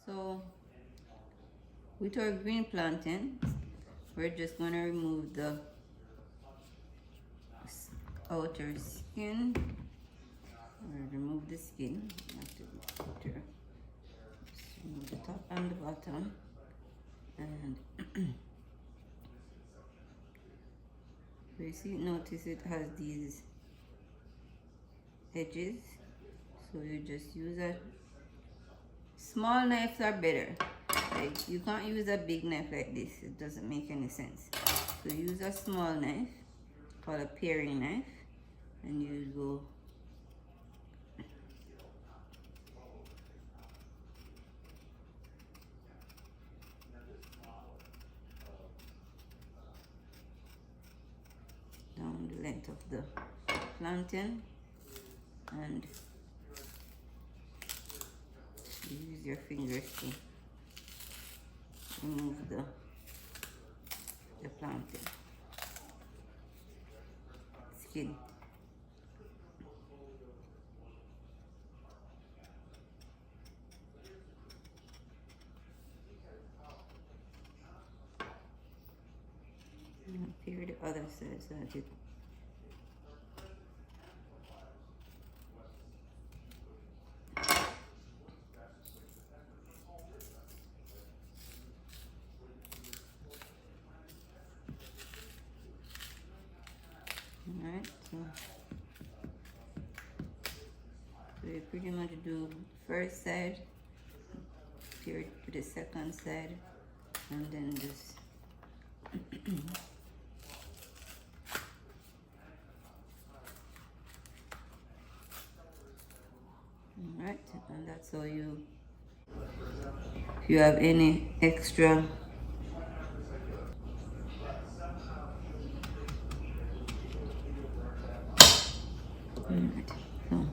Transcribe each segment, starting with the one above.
So with our green plantain, we're just going to remove the outer skin, or remove the skin, not the outer. Just remove the top and the bottom, and you see, notice it has these edges, so you just use a small knives are better. Like, you can't use a big knife like this, it doesn't make any sense. So use a small knife called a paring knife, and you go down the length of the plantain, and use your fingers to remove the plantain skin. And peel the other side so that it Alright, so you pretty much do first side, peel it to the second side, and then just alright, and that's how you, if you have any extra alright, so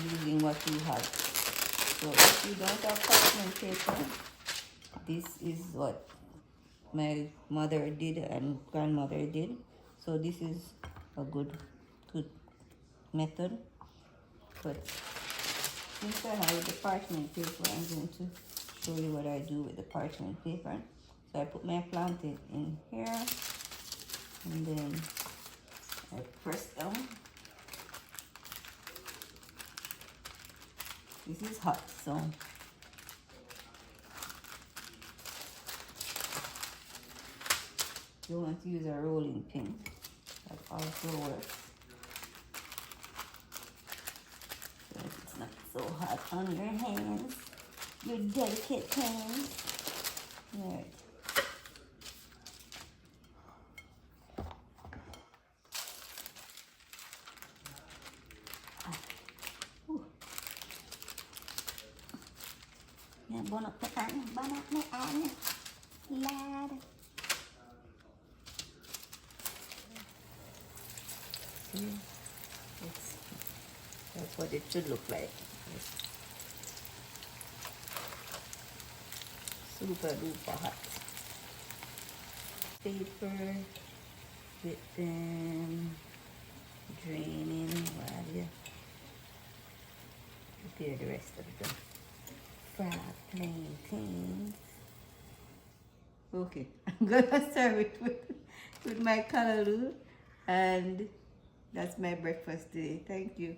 using what you have. So if you don't have parchment paper, this is what my mother did and grandmother did. So this is a good method. But since I have the parchment paper, I'm going to show you what I do with the parchment paper. So I put my plantain in here, and then I press down. This is hot, so you want to use a rolling pin. That also works, so it's not so hot on your hands, your delicate hands. Alright. Now burn up the pan, burn up my pan, lad. That's what it should look like. It's super duper hot. Paper with them draining while you prepare the rest of the fried plantains. Okay, I'm gonna serve it with my callaloo, and that's my breakfast today. Thank you.